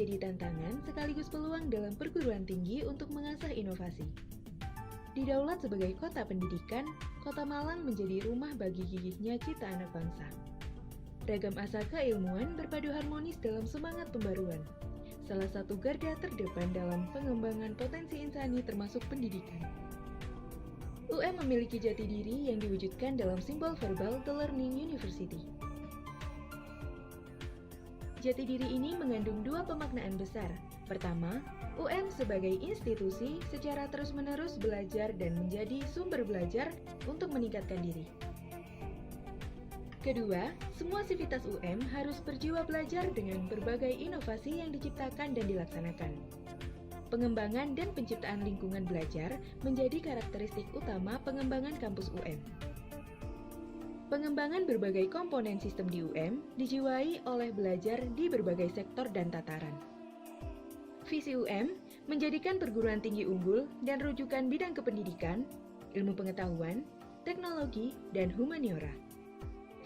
menjadi tantangan sekaligus peluang dalam perguruan tinggi untuk mengasah inovasi. Didaulat sebagai kota pendidikan, Kota Malang menjadi rumah bagi gigihnya cita anak bangsa. Ragam asa keilmuan berpadu harmonis dalam semangat pembaruan. Salah satu garda terdepan dalam pengembangan potensi insani termasuk pendidikan. UM memiliki jati diri yang diwujudkan dalam simbol verbal The Learning University. Jati diri ini mengandung dua pemaknaan besar. Pertama, UM sebagai institusi secara terus-menerus belajar dan menjadi sumber belajar untuk meningkatkan diri. Kedua, semua sivitas UM harus berjiwa belajar dengan berbagai inovasi yang diciptakan dan dilaksanakan. Pengembangan dan penciptaan lingkungan belajar menjadi karakteristik utama pengembangan kampus UM. Pengembangan berbagai komponen sistem di UM dijiwai oleh belajar di berbagai sektor dan tataran. Visi UM menjadikan perguruan tinggi unggul dan rujukan bidang kependidikan, ilmu pengetahuan, teknologi, dan humaniora.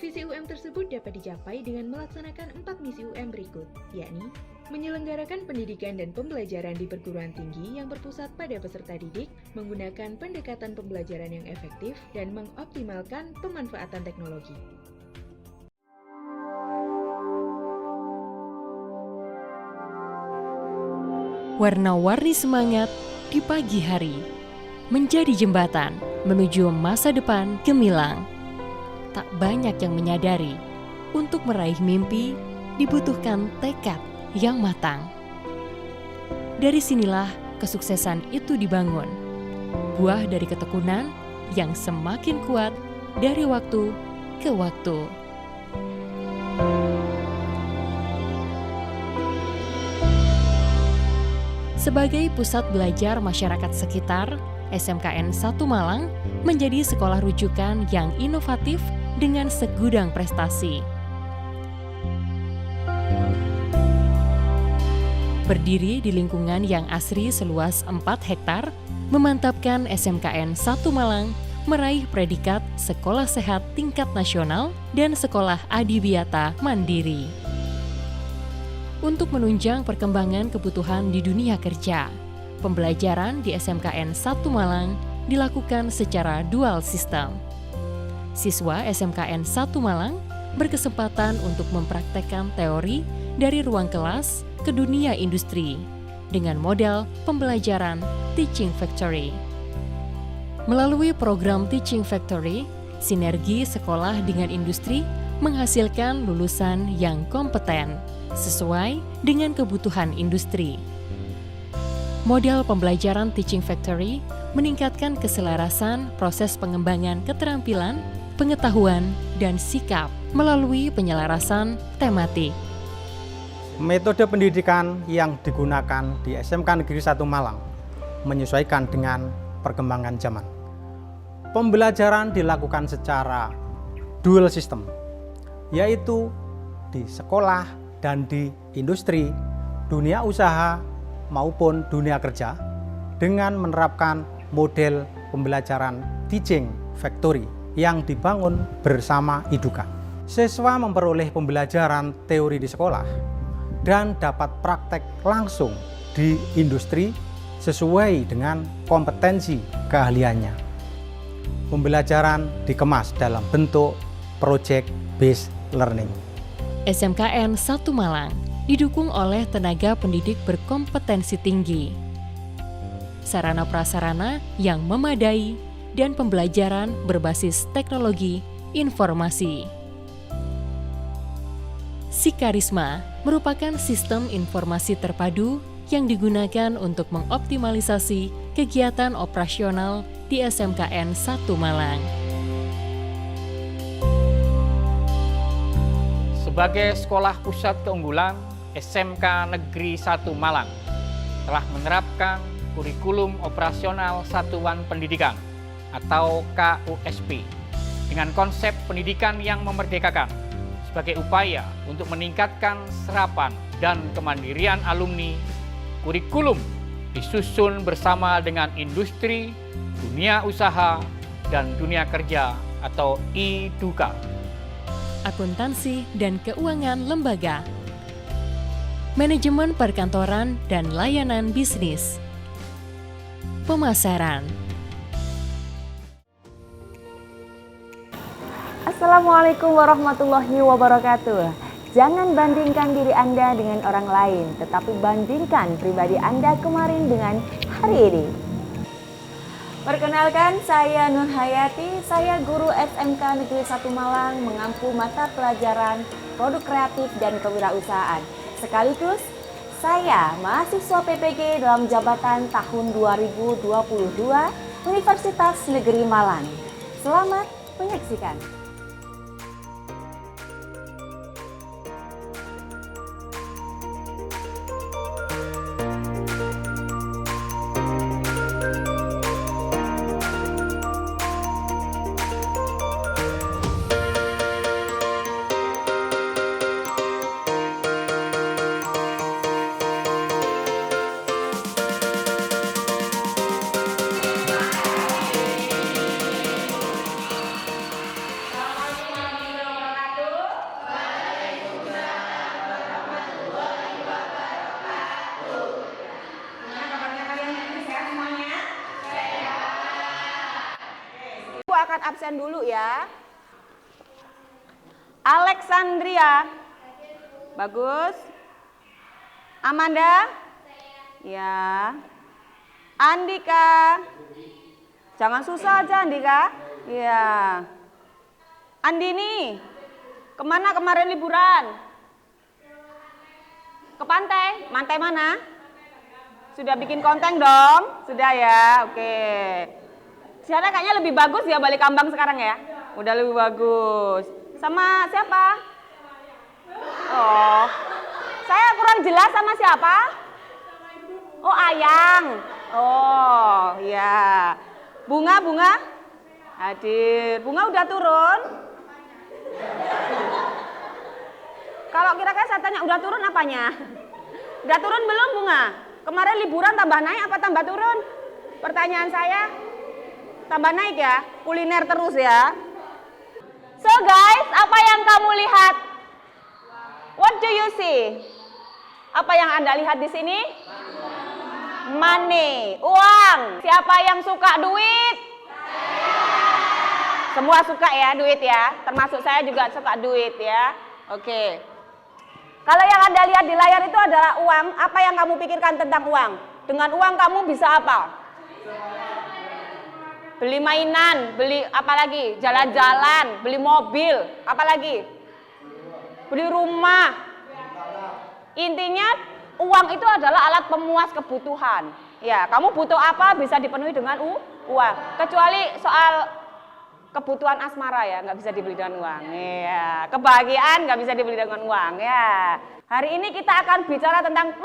Visi UM tersebut dapat dicapai dengan melaksanakan 4 misi UM berikut, yakni menyelenggarakan pendidikan dan pembelajaran di perguruan tinggi yang berpusat pada peserta didik, menggunakan pendekatan pembelajaran yang efektif, dan mengoptimalkan pemanfaatan teknologi. Warna-warni semangat di pagi hari menjadi jembatan menuju masa depan gemilang. Tak banyak yang menyadari, untuk meraih mimpi dibutuhkan tekad yang matang. Dari sinilah kesuksesan itu dibangun, buah dari ketekunan yang semakin kuat dari waktu ke waktu. Sebagai pusat belajar masyarakat sekitar, SMKN 1 Malang menjadi sekolah rujukan yang inovatif dengan segudang prestasi. Berdiri di lingkungan yang asri seluas 4 hektar, memantapkan SMKN 1 Malang meraih predikat Sekolah Sehat Tingkat Nasional dan Sekolah Adiwiyata Mandiri. Untuk menunjang perkembangan kebutuhan di dunia kerja, pembelajaran di SMKN 1 Malang dilakukan secara dual sistem. Siswa SMKN 1 Malang berkesempatan untuk mempraktekkan teori dari ruang kelas ke dunia industri dengan model pembelajaran Teaching Factory. Melalui program Teaching Factory, sinergi sekolah dengan industri menghasilkan lulusan yang kompeten sesuai dengan kebutuhan industri. Model pembelajaran Teaching Factory meningkatkan keselarasan proses pengembangan keterampilan, pengetahuan, dan sikap melalui penyelarasan tematik. Metode pendidikan yang digunakan di SMK Negeri 1 Malang menyesuaikan dengan perkembangan zaman. Pembelajaran dilakukan secara dual system, yaitu di sekolah dan di industri, dunia usaha maupun dunia kerja, dengan menerapkan model pembelajaran Teaching Factory yang dibangun bersama IDUKA. Siswa memperoleh pembelajaran teori di sekolah dan dapat praktek langsung di industri sesuai dengan kompetensi keahliannya. Pembelajaran dikemas dalam bentuk project based learning. SMKN 1 Malang didukung oleh tenaga pendidik berkompetensi tinggi, sarana prasarana yang memadai, dan pembelajaran berbasis teknologi informasi. Sikarisma merupakan sistem informasi terpadu yang digunakan untuk mengoptimalisasi kegiatan operasional di SMKN 1 Malang. Sebagai sekolah pusat keunggulan, SMK Negeri 1 Malang telah menerapkan kurikulum operasional satuan pendidikan atau KUSP dengan konsep pendidikan yang memerdekakan sebagai upaya untuk meningkatkan serapan dan kemandirian alumni. Kurikulum disusun bersama dengan industri, dunia usaha, dan dunia kerja atau IDUKA. Akuntansi dan keuangan lembaga. manajemen perkantoran dan layanan bisnis, pemasaran. Assalamualaikum warahmatullahi wabarakatuh. Jangan bandingkan diri Anda dengan orang lain, tetapi bandingkan pribadi Anda kemarin dengan hari ini. Perkenalkan, saya Nur Hayati, saya guru SMK Negeri 1 Malang, mengampu mata pelajaran produk kreatif dan kewirausahaan. Sekaligus, saya mahasiswa PPG dalam jabatan tahun 2022 Universitas Negeri Malang. Selamat menyaksikan. Akan absen dulu ya. Alexandria. Bagus. Amanda? Ya. Andika. Jangan susah aja Andika. Ya. Andini. Kemana kemarin liburan? Ke pantai? Pantai mana? Sudah bikin konten dong? Sudah ya, oke. Siapa kayaknya lebih bagus ya balik Kambang sekarang ya? Udah lebih bagus. Sama siapa? Oh, saya kurang jelas sama siapa? Oh, Ayang. Oh, ya. Bunga, Bunga? Hadir. Bunga udah turun? Kalau kira-kira saya tanya udah turun apanya? Udah turun belum Bunga? Kemarin liburan tambah naik apa tambah turun? Pertanyaan saya. Tambah naik ya, kuliner terus ya. So guys, apa yang kamu lihat? What do you see? Apa yang Anda lihat di sini? Money, uang. Siapa yang suka duit? Semua suka ya duit ya, termasuk saya juga suka duit ya. Oke. Kalau yang Anda lihat di layar itu adalah uang, apa yang kamu pikirkan tentang uang? Dengan uang kamu bisa apa? Beli mainan, beli apa lagi? Jalan-jalan, beli mobil, apa lagi? Beli rumah. Intinya uang itu adalah alat pemuas kebutuhan. Ya, kamu butuh apa bisa dipenuhi dengan uang. Kecuali soal kebutuhan asmara ya, nggak bisa dibeli dengan uang. Ya, kebahagiaan nggak bisa dibeli dengan uang. Ya, hari ini kita akan bicara tentang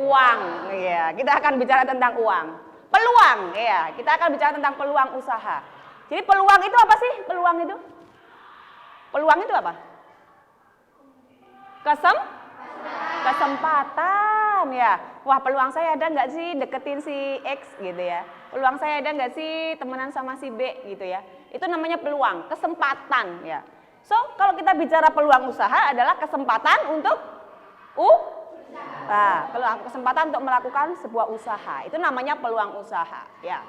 uang. Ya, kita akan bicara tentang uang. Peluang, ya. Kita akan bicara tentang peluang usaha. Jadi peluang itu apa sih? Peluang itu? Peluang itu apa? Kesempatan, ya. Wah, peluang saya ada nggak sih deketin si X gitu ya? Peluang saya ada nggak sih temenan sama si B gitu ya? Itu namanya peluang, kesempatan, ya. So, kalau kita bicara peluang usaha adalah kesempatan untuk Nah, kesempatan untuk melakukan sebuah usaha, itu namanya peluang usaha, ya.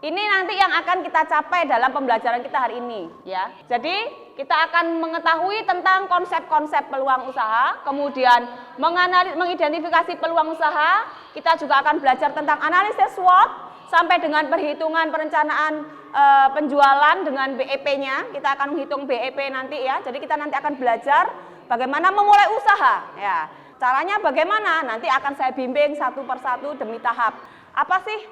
Ini nanti yang akan kita capai dalam pembelajaran kita hari ini, ya. Jadi, kita akan mengetahui tentang konsep-konsep peluang usaha, kemudian mengidentifikasi peluang usaha, kita juga akan belajar tentang analisis SWOT, sampai dengan perhitungan perencanaan penjualan dengan BEP-nya, kita akan menghitung BEP nanti ya. Jadi, kita nanti akan belajar bagaimana memulai usaha, ya. Caranya bagaimana? Nanti akan saya bimbing satu persatu demi tahap. Apa sih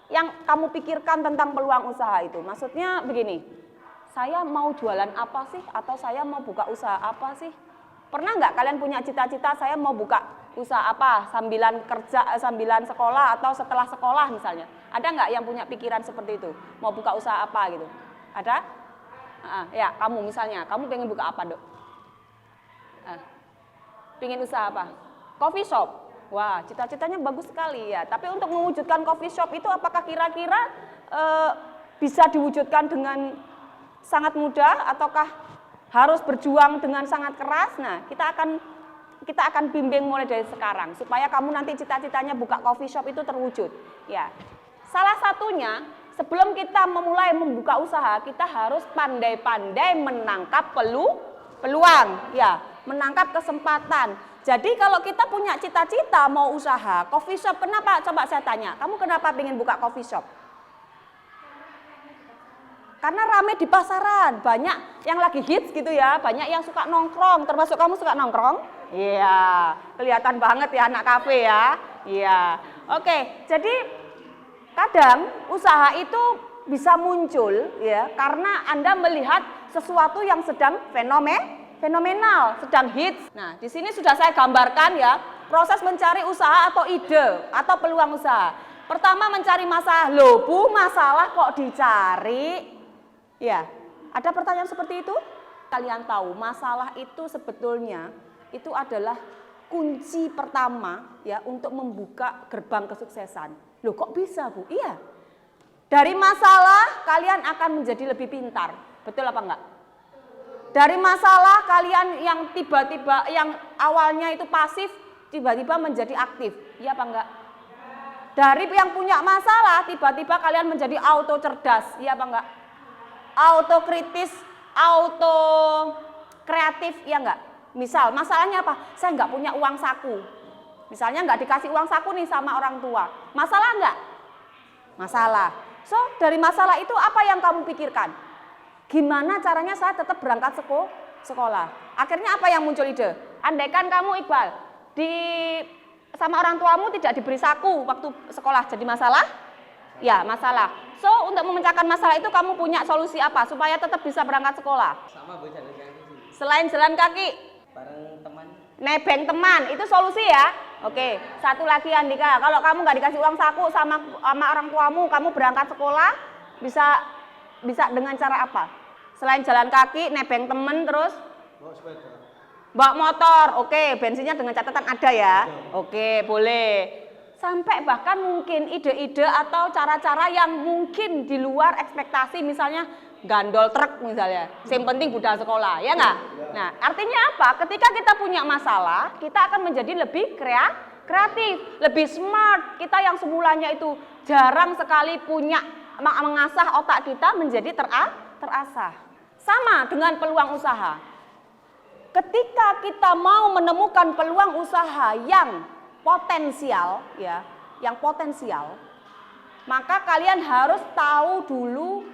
yang kamu pikirkan tentang peluang usaha itu? Maksudnya begini, saya mau jualan apa sih? Atau saya mau buka usaha apa sih? Pernah nggak kalian punya cita-cita saya mau buka usaha apa? Sambilan kerja, sambilan sekolah atau setelah sekolah misalnya. Ada nggak yang punya pikiran seperti itu? Mau buka usaha apa gitu? Ada? Ya, kamu misalnya, kamu pengen buka apa, Dok? Pengen usaha apa? Coffee shop. Wah, cita-citanya bagus sekali ya. Tapi untuk mewujudkan coffee shop itu apakah kira-kira bisa diwujudkan dengan sangat mudah ataukah harus berjuang dengan sangat keras? Nah, kita kita akan bimbing mulai dari sekarang supaya kamu nanti cita-citanya buka coffee shop itu terwujud. Ya, salah satunya sebelum kita memulai membuka usaha, kita harus pandai-pandai menangkap peluang, ya, menangkap kesempatan. Jadi kalau kita punya cita-cita mau usaha coffee shop, kenapa? Coba saya tanya, kamu kenapa ingin buka coffee shop? Karena rame di pasaran, banyak yang lagi hits gitu ya, banyak yang suka nongkrong, termasuk kamu suka nongkrong? Iya, kelihatan banget ya anak kafe ya. Iya, oke, jadi kadang usaha itu bisa muncul ya karena Anda melihat sesuatu yang sedang fenomenal, sedang hits. Nah, di sini sudah saya gambarkan ya, proses mencari usaha atau ide atau peluang usaha. Pertama mencari masalah, loh Bu, masalah kok dicari? Ya, ada pertanyaan seperti itu? Kalian tahu masalah itu sebetulnya itu adalah kunci pertama ya untuk membuka gerbang kesuksesan. Loh kok bisa Bu? Iya, dari masalah kalian akan menjadi lebih pintar, betul apa enggak? Dari masalah kalian yang tiba-tiba yang awalnya itu pasif tiba-tiba menjadi aktif, iya apa enggak? Dari yang punya masalah tiba-tiba kalian menjadi auto cerdas, iya apa enggak? Auto kritis, auto kreatif, ya enggak? Misal masalahnya apa? Saya enggak punya uang saku. Misalnya enggak dikasih uang saku nih sama orang tua. Masalah enggak? Masalah. So, dari masalah itu apa yang kamu pikirkan? Gimana caranya saya tetap berangkat sekolah? Akhirnya apa yang muncul ide? Andaikan kamu Iqbal, sama orang tuamu tidak diberi saku waktu sekolah, jadi masalah? Ya, masalah. So, untuk memecahkan masalah itu kamu punya solusi apa supaya tetap bisa berangkat sekolah? Sama Bu, jalan kaki. Selain jalan kaki? Bareng teman. Nebeng teman, itu solusi ya? Oke, satu lagi Andika, kalau kamu nggak dikasih uang saku sama orang tuamu, kamu berangkat sekolah, bisa dengan cara apa? Selain jalan kaki, nebeng teman, terus? Bawa sepeda. Bawa motor, oke, bensinnya dengan catatan ada ya? Oke, boleh. Sampai bahkan mungkin ide-ide atau cara-cara yang mungkin di luar ekspektasi, misalnya gandol truk misalnya, yang penting budal sekolah, ya nggak? Nah, artinya apa? Ketika kita punya masalah, kita akan menjadi lebih kreatif, lebih smart. Kita yang semulanya itu jarang sekali punya, mengasah otak kita menjadi terasah. Sama dengan peluang usaha. Ketika kita mau menemukan peluang usaha yang potensial ya, maka kalian harus tahu dulu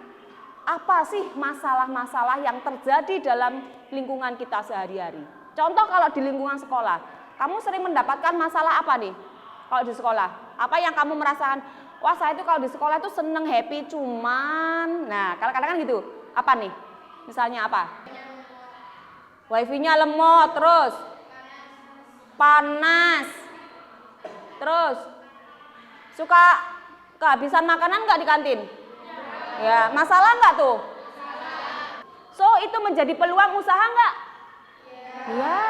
apa sih masalah-masalah yang terjadi dalam lingkungan kita sehari-hari. Contoh kalau di lingkungan sekolah, kamu sering mendapatkan masalah apa nih? Kalau di sekolah, apa yang kamu merasakan? Wah, saya itu kalau di sekolah itu seneng, happy, cuman, nah kadang-kadang gitu, apa nih? Misalnya apa? Wifi-nya lemot, terus panas. Terus, suka kehabisan makanan nggak di kantin? Ya, masalah nggak tuh? So, itu menjadi peluang usaha nggak? Ya,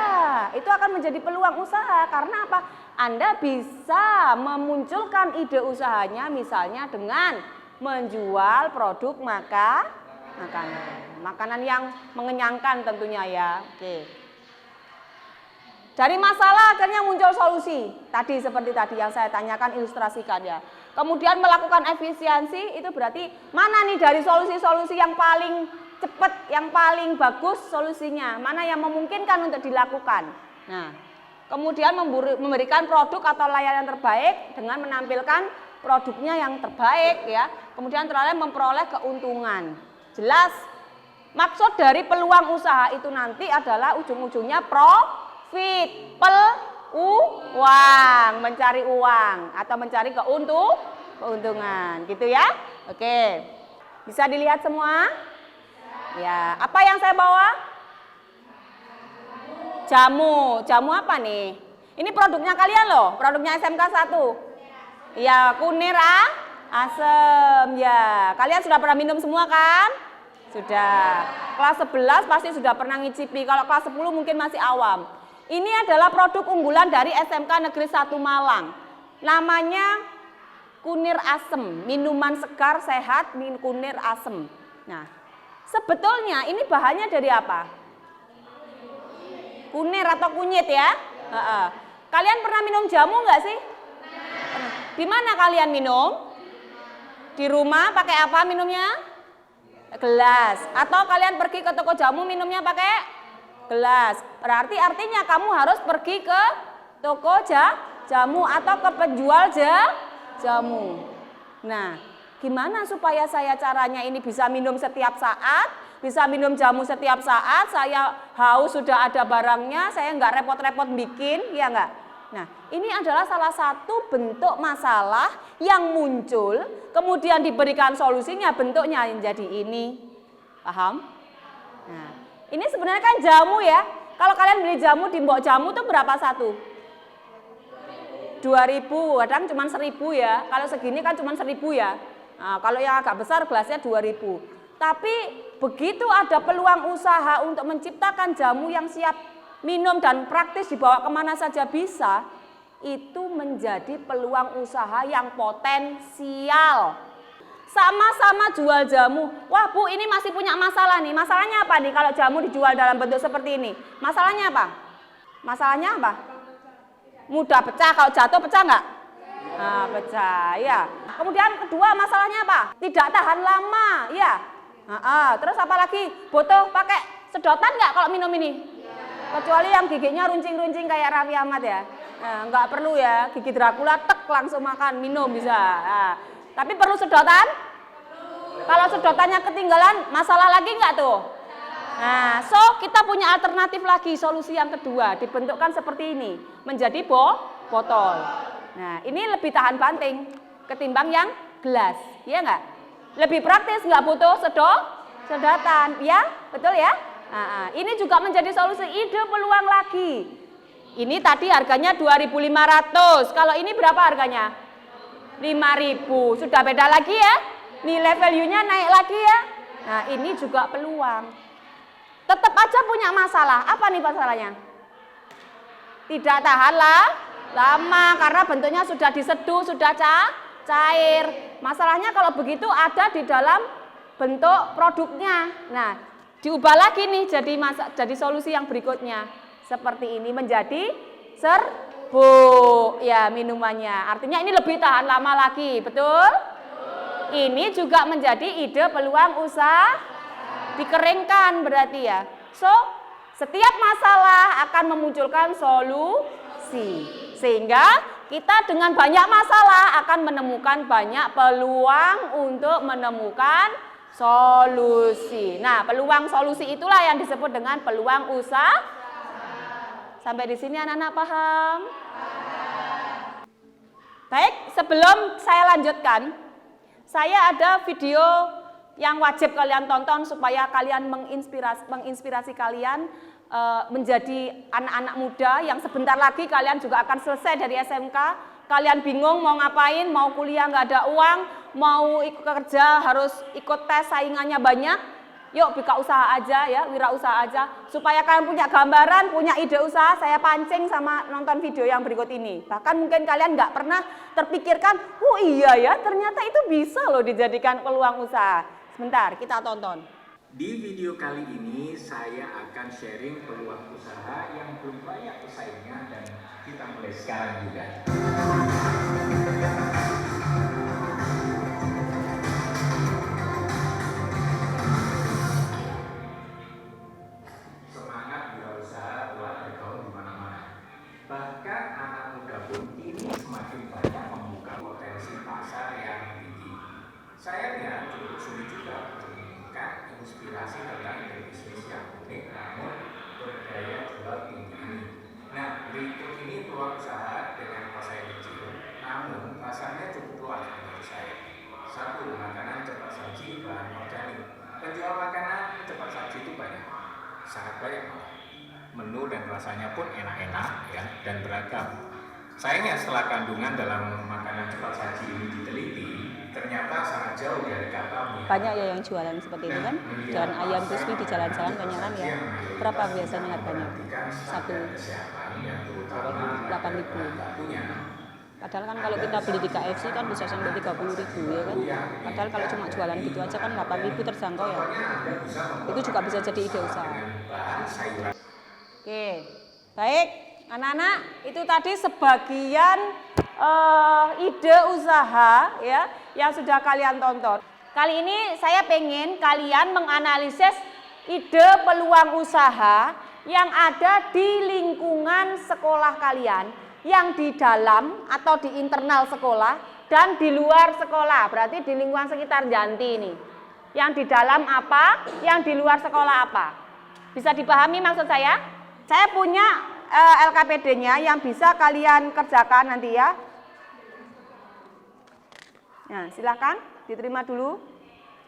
itu akan menjadi peluang usaha. Karena apa? Anda bisa memunculkan ide usahanya misalnya dengan menjual produk makanan yang mengenyangkan tentunya ya. Oke. Dari masalah akhirnya muncul solusi. Tadi seperti tadi yang saya tanyakan, ilustrasikan ya. Kemudian melakukan efisiensi, itu berarti mana nih dari solusi-solusi yang paling cepat, yang paling bagus solusinya, mana yang memungkinkan untuk dilakukan. Nah, kemudian memberikan produk atau layanan terbaik dengan menampilkan produknya yang terbaik ya. Kemudian terakhir memperoleh keuntungan. Jelas, maksud dari peluang usaha itu nanti adalah ujung-ujungnya uang, mencari uang atau mencari keuntungan gitu ya. Oke, bisa dilihat semua ya. Apa yang saya bawa? Jamu apa nih? Ini produknya kalian loh, produknya SMK 1 ya. Kunir asem ya. Kalian sudah pernah minum semua kan? Sudah. Kelas 11 pasti sudah pernah ngicipi. Kalau kelas 10 mungkin masih awam. Ini adalah produk unggulan dari SMK Negeri 1 Malang. Namanya kunir asem, minuman segar sehat kunir asem. Nah, sebetulnya ini bahannya dari apa? Kunir atau kunyit ya? Kalian pernah minum jamu nggak sih? Di mana kalian minum? Di rumah pakai apa minumnya? Gelas. Atau kalian pergi ke toko jamu minumnya pakai gelas. Berarti artinya kamu harus pergi ke toko jamu atau ke penjual jamu. Nah, gimana supaya saya caranya ini bisa minum setiap saat, bisa minum jamu setiap saat, saya haus sudah ada barangnya, saya nggak repot-repot bikin, ya nggak? Nah, ini adalah salah satu bentuk masalah yang muncul, kemudian diberikan solusinya, bentuknya yang jadi ini. Paham? Nah, ini sebenarnya kan jamu ya. Kalau kalian beli jamu di Mbok Jamu itu berapa satu? 2.000, kadang cuma 1.000 ya. Kalau segini kan cuma 1.000 ya. Nah, kalau yang agak besar gelasnya 2.000. Tapi begitu ada peluang usaha untuk menciptakan jamu yang siap minum dan praktis dibawa kemana saja bisa, itu menjadi peluang usaha yang potensial. Sama-sama jual jamu. Wah Bu, ini masih punya masalah nih. Masalahnya apa nih kalau jamu dijual dalam bentuk seperti ini? Masalahnya apa? Masalahnya apa? Mudah pecah, kalau jatuh pecah nggak? Nah, pecah, ya. Kemudian kedua masalahnya apa? Tidak tahan lama, ya. Terus apa lagi? Butuh pakai sedotan nggak kalau minum ini? Kecuali yang giginya runcing-runcing kayak Raffi Ahmad ya. Nah, nggak perlu ya, gigi Dracula tek langsung makan, minum bisa. Nah, tapi perlu sedotan? Kalau sedotannya ketinggalan, masalah lagi nggak tuh? Nah, so kita punya alternatif lagi, solusi yang kedua, dibentukkan seperti ini, menjadi botol. Nah, ini lebih tahan banting ketimbang yang gelas, ya nggak? Lebih praktis, nggak butuh sedotan, ya? Betul ya? Nah, ini juga menjadi solusi ide peluang lagi. Ini tadi harganya 2.500, kalau ini berapa harganya? 5.000, sudah beda lagi ya? Nilai value-nya naik lagi ya? Nah, ini juga peluang. Tetap aja punya masalah. Apa nih masalahnya? Tidak tahan lama karena bentuknya sudah diseduh, sudah cair. Masalahnya kalau begitu ada di dalam bentuk produknya. Nah, diubah lagi nih jadi solusi yang berikutnya. Seperti ini menjadi serbuk ya minumannya. Artinya ini lebih tahan lama lagi, betul? Ini juga menjadi ide peluang usaha. Dikeringkan berarti ya. So, setiap masalah akan memunculkan solusi. Sehingga kita dengan banyak masalah akan menemukan banyak peluang untuk menemukan solusi. Nah, peluang solusi itulah yang disebut dengan peluang usaha. Sampai di sini anak-anak paham? Baik, sebelum saya lanjutkan, saya ada video yang wajib kalian tonton supaya kalian menginspirasi kalian menjadi anak-anak muda yang sebentar lagi kalian juga akan selesai dari SMK. Kalian bingung mau ngapain, mau kuliah nggak ada uang, mau ikut kerja harus ikut tes saingannya banyak. Yuk buka usaha aja ya, wirausaha aja. Supaya kalian punya gambaran, punya ide usaha, saya pancing sama nonton video yang berikut ini. Bahkan mungkin kalian nggak pernah terpikirkan, oh iya ya ternyata itu bisa loh dijadikan peluang usaha. Sebentar, kita tonton. Di video kali ini saya akan sharing peluang usaha yang belum banyak pesaingnya dan kita mulai sekarang juga. Semangat wirausaha telah bergaung di mana-mana. Bahkan anak muda pun kini semakin banyak membuka potensi pasar yang tinggi. Sayangnya cukup sulit juga untuk menemukan inspirasi tentang ide bisnis yang unik namun berdaya jual tinggi ini. Nah, berikut ini peluang usaha dengan pasar kecil, namun pasarnya cukup luas menurut saya. 1. Makanan cepat saji bahan organik. Penjual makanan cepat saji itu banyak, sangat banyak. Menu dan rasanya pun enak-enak ya dan beragam. Sayangnya setelah kandungan dalam makanan cepat saji ini diteliti, ternyata sangat jauh dari kata. Banyak ya yang jualan seperti ini kan, jualan ayam crispy di jalan-jalan banyak kan ya. Berapa biasanya harganya? 8.000. Padahal kan kalau kita beli di KFC kan bisa sampai 30.000 ya kan. Padahal kalau cuma jualan gitu aja kan 8.000 terjangkau ya. Itu juga bisa jadi ide usaha. Oke, baik. Anak-anak, itu tadi sebagian ide usaha ya yang sudah kalian tonton. Kali ini saya pengen kalian menganalisis ide peluang usaha yang ada di lingkungan sekolah kalian, yang di dalam atau di internal sekolah dan di luar sekolah. Berarti di lingkungan sekitar Janti ini. Yang di dalam apa, yang di luar sekolah apa. Bisa dipahami maksud saya? Saya punya LKPD-nya yang bisa kalian kerjakan nanti ya. Nah, silakan diterima dulu.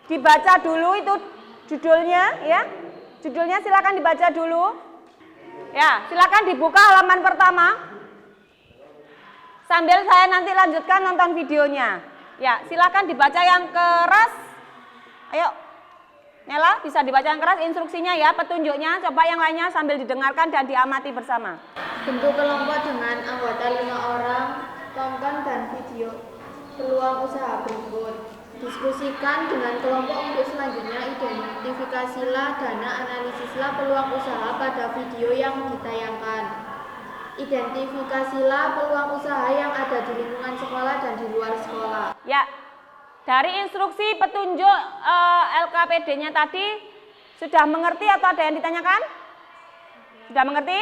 Dibaca dulu itu judulnya ya. Judulnya silakan dibaca dulu. Ya, silakan dibuka halaman pertama. Sambil saya nanti lanjutkan nonton videonya. Ya, silakan dibaca yang keras. Ayo, Nela bisa dibaca yang keras instruksinya ya, petunjuknya. Coba yang lainnya sambil didengarkan dan diamati bersama. Bentuk kelompok dengan anggota 5 orang, tonton dan video peluang usaha berikut. Diskusikan dengan kelompok untuk selanjutnya, identifikasilah dan analisislah peluang usaha pada video yang ditayangkan. Identifikasilah peluang usaha yang ada di lingkungan sekolah dan di luar sekolah. Ya, dari instruksi petunjuk LKPD-nya tadi, sudah mengerti atau ada yang ditanyakan? Sudah mengerti?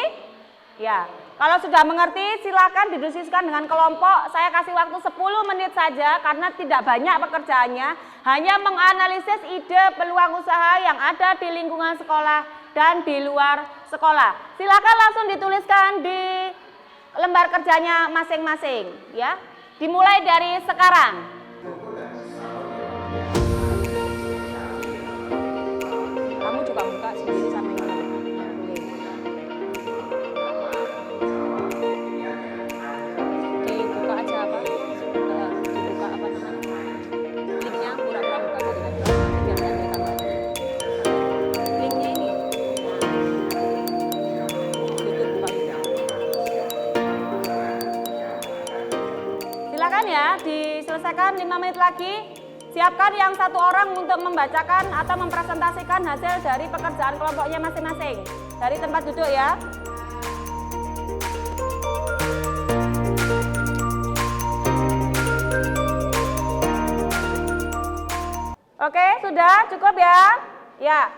Ya, kalau sudah mengerti silakan didiskusikan dengan kelompok. Saya kasih waktu 10 menit saja karena tidak banyak pekerjaannya. Hanya menganalisis ide peluang usaha yang ada di lingkungan sekolah dan di luar sekolah. Silakan langsung dituliskan di lembar kerjanya masing-masing ya. Dimulai dari sekarang. Kamu juga buka sendiri sama yang dibuka aja apa? Dibuka apa namanya? Linknya pura-pura buka tadi kan? Biar saya kelihatan lagi. Linknya ini. Tutup buka. Silakan ya, diselesaikan 5 menit lagi. Siapkan yang satu orang untuk membacakan atau mempresentasikan hasil dari pekerjaan kelompoknya masing-masing. Dari tempat duduk ya. Oke, sudah cukup ya? Ya.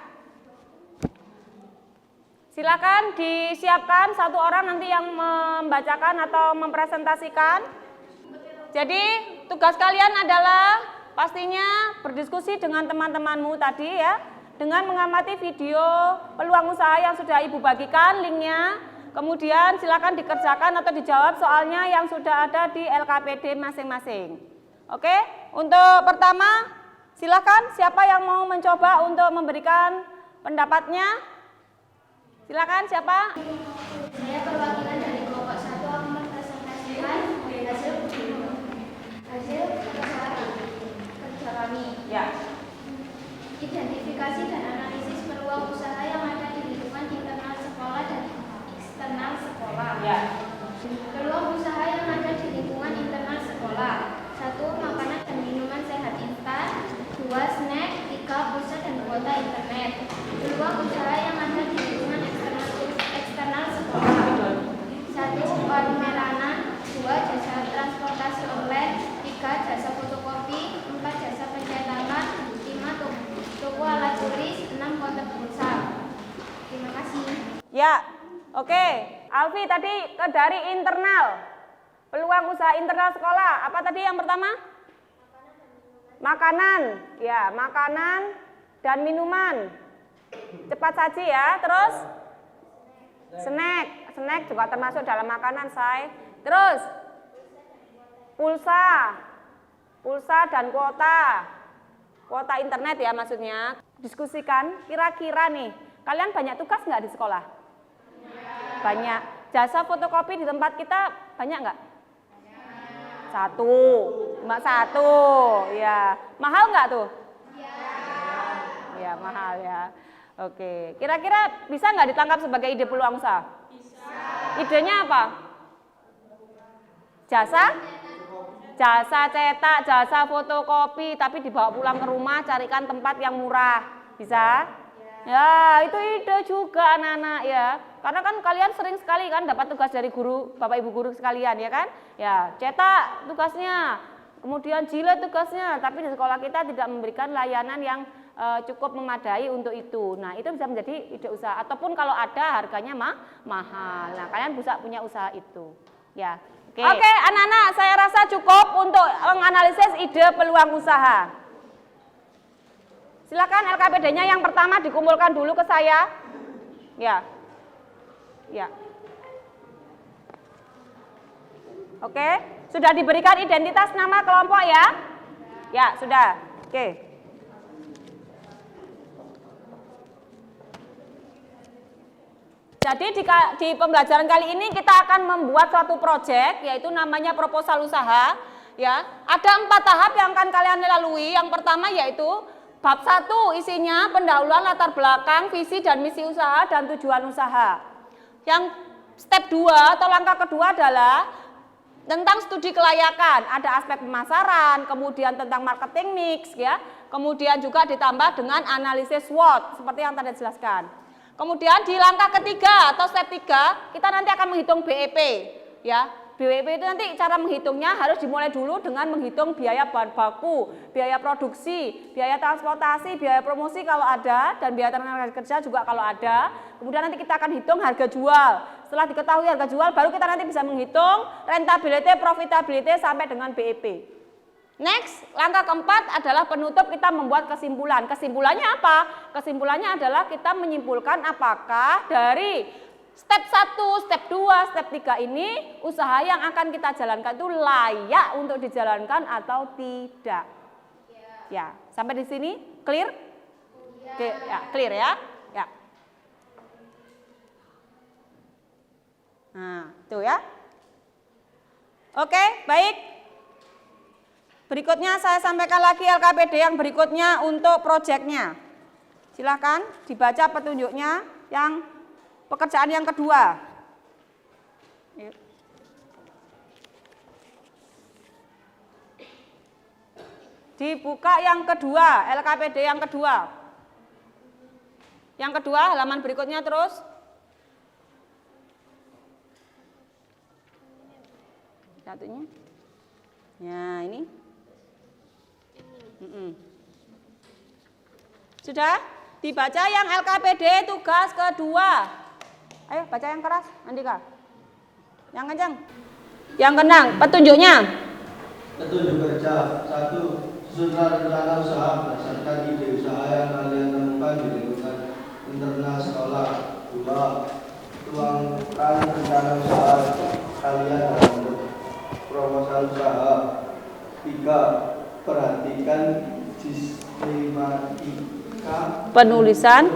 Silakan disiapkan satu orang nanti yang membacakan atau mempresentasikan. Jadi tugas kalian adalah pastinya berdiskusi dengan teman-temanmu tadi ya, dengan mengamati video peluang usaha yang sudah Ibu bagikan linknya. Kemudian silakan dikerjakan atau dijawab soalnya yang sudah ada di LKPD masing-masing. Oke, untuk pertama silakan siapa yang mau mencoba untuk memberikan pendapatnya? Silakan siapa? Saya perwakilan dari kelompok 1 akan mempresentasikan hasil kerja kami. Ya. Identifikasi dan analisis peluang usaha yang ada di lingkungan internal sekolah dan eksternal sekolah. Ya. Peluang usaha yang ada di lingkungan internal sekolah. 1. Makanan dan minuman sehat instan. 2. Snack. 3. Pulsa dan kuota internet. Peluang usaha yang ada di lingkungan eksternal sekolah. 1. Parmelanan. 2. Jasa transportasi online. 3. Jasa fotokopi. 4. Jasa pencetakan. 5. Toko alat tulis. 6. Kontak pulsa. Terima kasih. Ya, oke. Alfi tadi dari internal. Peluang usaha internal sekolah. Apa tadi yang pertama? Makanan. Ya, makanan dan minuman. Cepat saji ya. Terus? Snack. Snack juga termasuk dalam makanan, say. Terus? Pulsa. Pulsa dan kuota. Kuota internet ya maksudnya. Diskusikan kira-kira nih, kalian banyak tugas nggak di sekolah? Banyak. Jasa fotokopi di tempat kita banyak nggak? 1. Cuma 1. Ya. Mahal nggak tuh? Ya, mahal ya. Oke. Kira-kira bisa nggak ditangkap sebagai ide peluang usaha? Bisa. Idenya apa? Jasa? Jasa cetak, jasa fotokopi, tapi dibawa pulang ke rumah, carikan tempat yang murah. Bisa? Ya, itu ide juga anak-anak ya. Karena kan kalian sering sekali kan dapat tugas dari guru, Bapak Ibu guru sekalian ya kan? Ya, cetak tugasnya, kemudian jilid tugasnya, tapi di sekolah kita tidak memberikan layanan yang cukup memadai untuk itu. Nah, itu bisa menjadi ide usaha ataupun kalau ada harganya mahal. Nah, kalian bisa punya usaha itu. Ya. Oke, anak-anak, saya rasa cukup untuk menganalisis ide peluang usaha. Silakan LKPD-nya yang pertama dikumpulkan dulu ke saya. Ya. Ya. Oke, sudah diberikan identitas nama kelompok ya? Ya, sudah. Oke. Jadi di pembelajaran kali ini kita akan membuat suatu proyek, yaitu namanya proposal usaha. Ya, ada 4 tahap yang akan kalian lalui. Yang pertama yaitu bab 1, isinya pendahuluan latar belakang, visi dan misi usaha dan tujuan usaha. Yang step 2 atau langkah kedua adalah tentang studi kelayakan. Ada aspek pemasaran, kemudian tentang marketing mix, ya. Kemudian juga ditambah dengan analisis SWOT seperti yang tadi dijelaskan. Kemudian di langkah ketiga atau step 3 kita nanti akan menghitung BEP, ya. BEP itu nanti cara menghitungnya harus dimulai dulu dengan menghitung biaya bahan baku, biaya produksi, biaya transportasi, biaya promosi kalau ada, dan biaya tenaga kerja juga kalau ada. Kemudian nanti kita akan hitung harga jual. Setelah diketahui harga jual, baru kita nanti bisa menghitung rentability, profitability sampai dengan BEP. Next, langkah keempat adalah penutup, kita membuat kesimpulan. Kesimpulannya apa? Kesimpulannya adalah kita menyimpulkan apakah dari step 1, step 2, step 3 ini usaha yang akan kita jalankan itu layak untuk dijalankan atau tidak. Ya, sampai di sini clear? Ya, clear ya? Ya. Nah, itu ya. Oke, baik. Berikutnya saya sampaikan lagi LKPD yang berikutnya untuk proyeknya. Silakan dibaca petunjuknya yang pekerjaan yang kedua. Dibuka yang kedua, LKPD yang kedua. Yang kedua, halaman berikutnya terus. Satunya. Ya, ini. Sudah dibaca yang LKPD tugas kedua. Ayo baca yang keras, Andika. Yang kencang. Yang kenang, petunjuknya. Petunjuk kerja 1. Susunlah rencana usaha berdasarkan ide usaha yang kalian temukan di lingkungan internal sekolah. 2. Tuangkan rencana usaha kalian dalam bentuk proposal usaha. 3. Perhatikan sistematika penulisan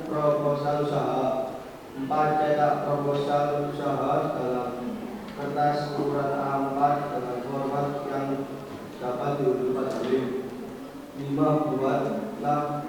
proposal usaha. 4. Cetak proposal usaha dalam kertas ukuran A4 dengan format yang dapat diunduh pada link. 5. Buatlah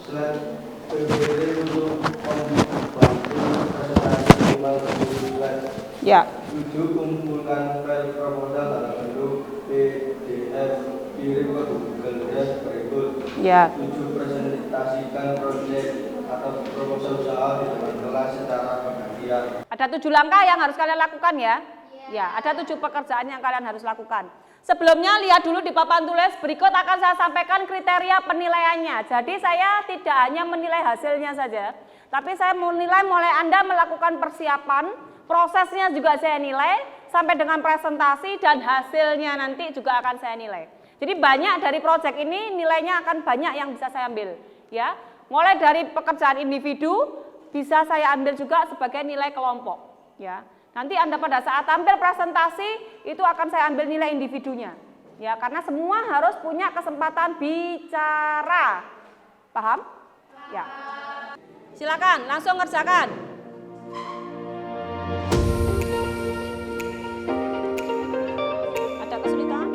slide PPT untuk membantu presentasi minimal 10 slide. Ya. 7. Kumpulkan file proposal dalam bentuk PDF, kirim ke Google Drive berikut. Ya. 7. Presentasikan proyek atau proposal usaha di depan kelas secara bergantian. Ada 7 langkah yang harus kalian lakukan ya. Ya, ada 7 pekerjaan yang kalian harus lakukan. Sebelumnya lihat dulu di papan tulis, berikut akan saya sampaikan kriteria penilaiannya. Jadi saya tidak hanya menilai hasilnya saja, tapi saya menilai mulai Anda melakukan persiapan, prosesnya juga saya nilai, sampai dengan presentasi dan hasilnya nanti juga akan saya nilai. Jadi banyak dari proyek ini nilainya akan banyak yang bisa saya ambil. Ya, mulai dari pekerjaan individu bisa saya ambil juga sebagai nilai kelompok. Ya. Nanti Anda pada saat tampil presentasi itu akan saya ambil nilai individunya. Ya, karena semua harus punya kesempatan bicara. Paham? Ya. Silakan langsung kerjakan. Ada kesulitan?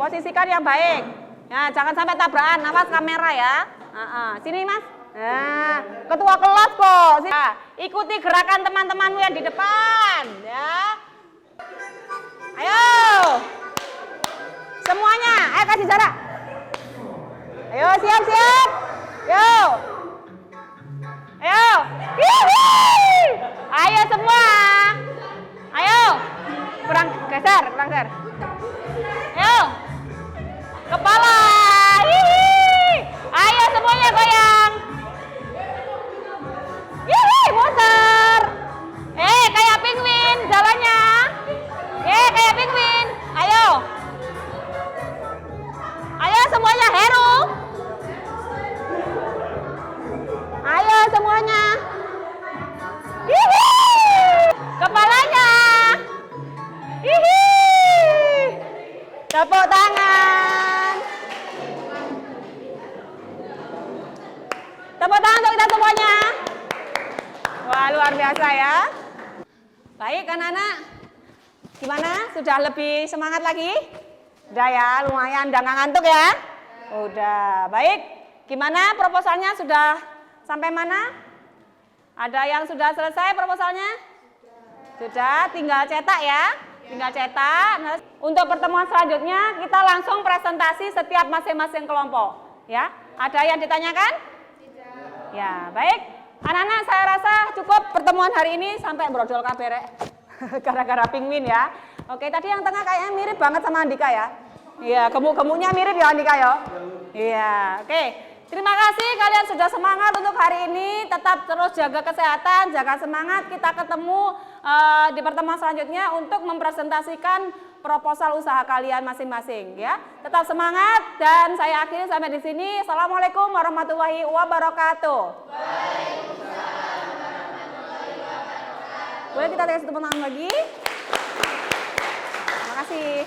Posisikan yang baik. Ya, jangan sampai tabrakan. Awas kamera ya. Sini Mas. Nah, ketua kelas kok. Nah, ikuti gerakan teman-temanmu yang di depan. Ya. Ayo. Semuanya, ayo kasih jarak. Ayo, siap-siap. Yo. Ayo. Hihi. Ayo semua. Ayo. Kurang geser. Ayo. Kepala. Hihi. Ayo semuanya goyang. Hihi, muter. Kayak penguin jalannya. Kayak penguin. Ayo. Ayo semuanya Heru. Ayo semuanya. Hihi. Kepalanya. Hihi. Tepuk tangan. Tepuk tangan untuk kita semuanya. Wah, luar biasa ya. Baik anak-anak. Gimana? Sudah lebih semangat lagi? Udah ya, lumayan. Udah nggak ngantuk ya? Udah. Baik. Gimana proposalnya? Sudah sampai mana? Ada yang sudah selesai proposalnya? Sudah, tinggal cetak ya. Tinggal cetak. Nah, untuk pertemuan selanjutnya kita langsung presentasi setiap masing-masing kelompok. Ya, ada yang ditanyakan? Tidak. Ya, baik. Anak-anak, saya rasa cukup pertemuan hari ini sampai brodol kaberek. Gara-gara penguin ya. Oke, tadi yang tengah kayaknya mirip banget sama Andika ya. Iya, gemuk-gemuknya mirip ya Andika ya. Iya, oke. Terima kasih kalian sudah semangat untuk hari ini. Tetap terus jaga kesehatan, jaga semangat. Kita ketemu di pertemuan selanjutnya untuk mempresentasikan proposal usaha kalian masing-masing ya. Tetap semangat dan saya akhiri sampai di sini. Assalamualaikum warahmatullahi wabarakatuh. Boleh kita kasih tepuk tangan lagi? Terima kasih.